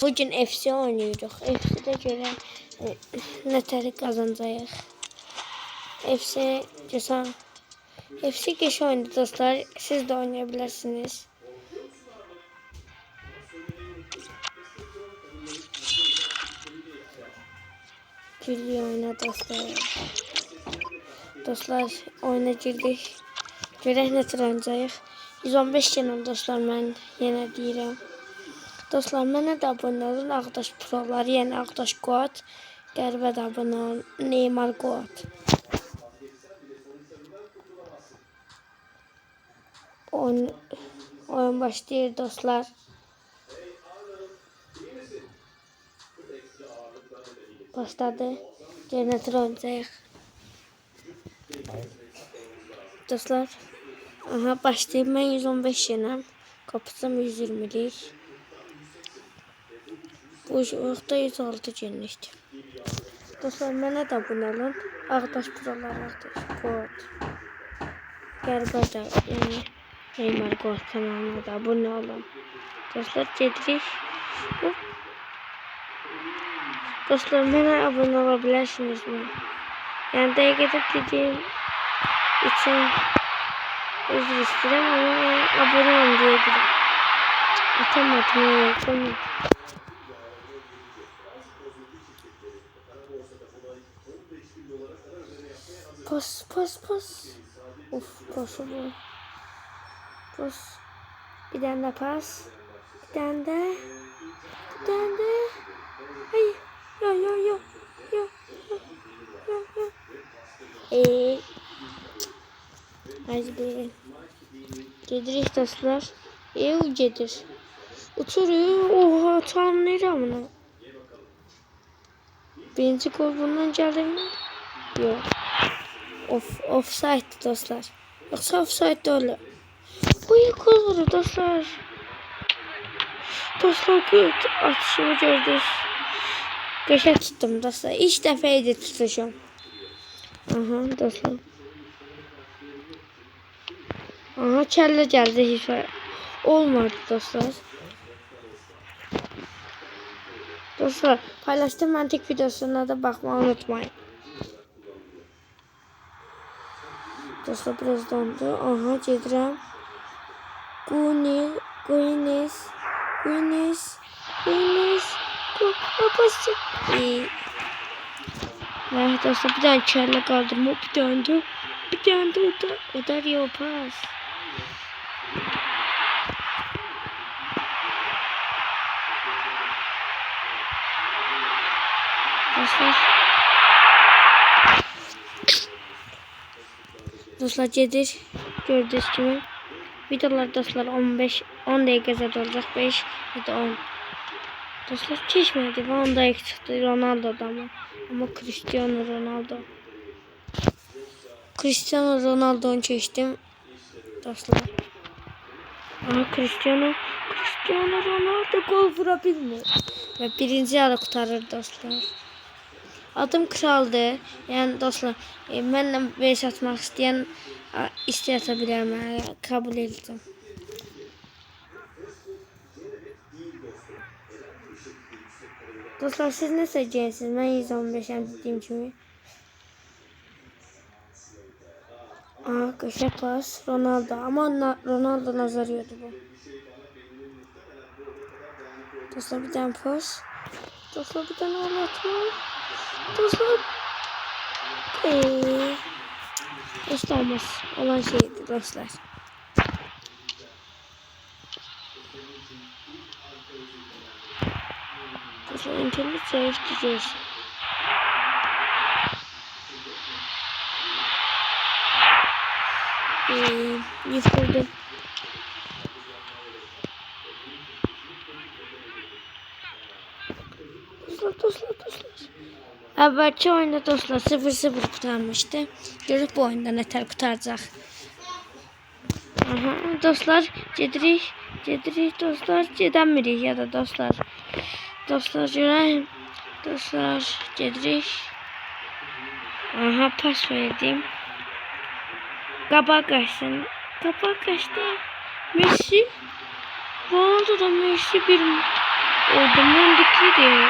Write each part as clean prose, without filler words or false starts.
Bugün FC oynuyoruz. FC'de göre nətəri qazanacağıq. FC geç oyundu dostlar. Siz de oynayabilirsiniz. Gülüyor oyna dostlar. Dostlar oyuna girdik. Görək nətər oynayacağıq. 115 canım dostlar, mən yenə deyirəm. Dostlar mənə də abunə olun. Ağdaş proları, yəni Ağdaş Quad. Qəribə də abunə olun. Neymar Quad. Oyun başlayır dostlar. Başladı. Görək nətər oynayacağıq. Dostlar. Aha başlayayım. Ben 115 yenem. Kapısım 120'lik. Bu vaxtda 106 yenmişdi. Dostlar mənə də abunə olun. Ağdaş Prolar, Ağdaş Quad. Qəribə də yəni Neymar Quad kanalına da abunə olun. Dostlar gedirik. Dostlar mənə abunə ola bilərsiniz mi? Yəni dəqiqədə dediyim için özür istedim ama abone olun diye dedim. Atamadım. Pas. Of pası bu. Pas. Bir tane de pas. Bir tane de. Ay. Yo. Hadi be. Gedirik dostlar. Gedir. Oturuyor. Oha tanrım bunu. Birinci gol bundan geldi mi? Yok. Offside dostlar. Yoksa offside de öyle. Bu ilk gol vurdu dostlar. Dostlar atışımı gördünüz. Köşe tuttum dostlar. İlk dəfə tutuşum. Aha dostlar. Aha kelle geldi hiç olmadı dostlar. Dostlar paylaştığım mantık videosuna da bakmayı unutmayın. Dostlar biraz dondu. Aha gedirəm. Guinness. Evet dostlar bir tane kelle kaldırma. Bir tane de o da yok pas. Dostlar gedir. Gördüğünüz gibi videolar dostlar 10 dakika olacak, 5 ya da 10. Dostlar geçmedi. Van Dijk çıktı Ronaldo'dan ama Cristiano Ronaldo'nu geçtim dostlar. Aha Cristiano Ronaldo gol vurabilmiyor ve birinci yarı kurtarır dostlar. Adım kraldı. Yani dostlar benimle beş atmak isteyen atabilir mi? Kabul ettim. Dostlar siz ne söyleyeceksiniz? Ben 115 dediğim gibi. Köşe pas Ronaldo ama Ronaldo nazar yiyordu bu. Dostlar bir tane pas. Dostlar bir tane anlatma. Dostlar. Olmaz. Olan şeydi dostlar. Dostlar internet zayıf gidiyor. Yıkıldı. Dostlar. Evvelki oyunda dostlar 0-0 kurtarmıştı. Görüp bu oyunda nətər kurtaracaq. Aha dostlar gedirik dostlar, gedəmirik ya da dostlar. Dostlar görək. Dostlar gedirik. Aha pas verdim. Qabağa qaçdı. Messi. Ronaldo da Messi bir Öldümden bitirdi.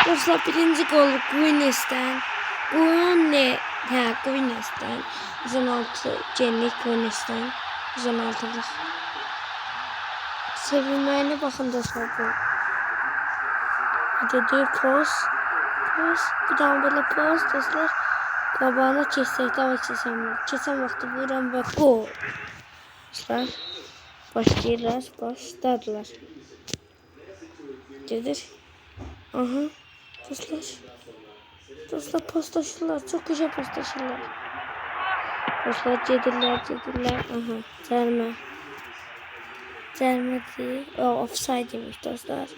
Dostlar birinci gol Guinness'ten. Bu ne? Ha Guinness'ten. 116 cenlik Guinness'ten. 116'lık. Sevilmeyene bakın dostlar bu. Dedi poz. Poz. Bir daha böyle poz dostlar. Qabağına keçsək də keçən vaxtı vuram və gol. Dostlar. Başlayırlar. Başladılar. Gedir. Aha. Dostlar. Dostlar paslaşırlar. Çok güzel paslaşırlar. Dostlar gedirlər. Aha. Cərmə. Cərmədir. Offside demiş dostlar.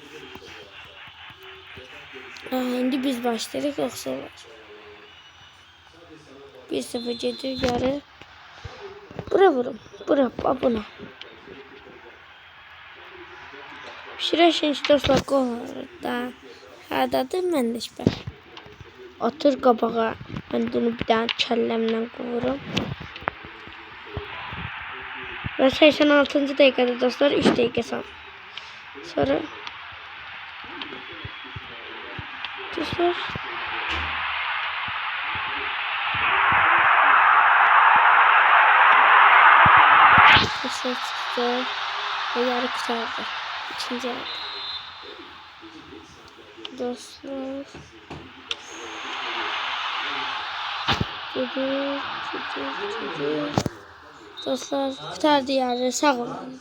Aha, indi biz başlayırıq yoxsa olar. 1-0 gedir yarı. Bura vurum. Bura buna. Pişirəşin dostlar gol da. Hardadır mən də şübhə. Atır qabağa. Mən bunu bir daha kəlləmlə qovurum. Və 86-cı dəqiqədə dostlar 3 dəqiqə sal. Sonra dostlar çıktı ve yarı kurtardı. İkinci yarı. Dostlar. Gidiyor. Dostlar kurtardı yarı. Sağ olun.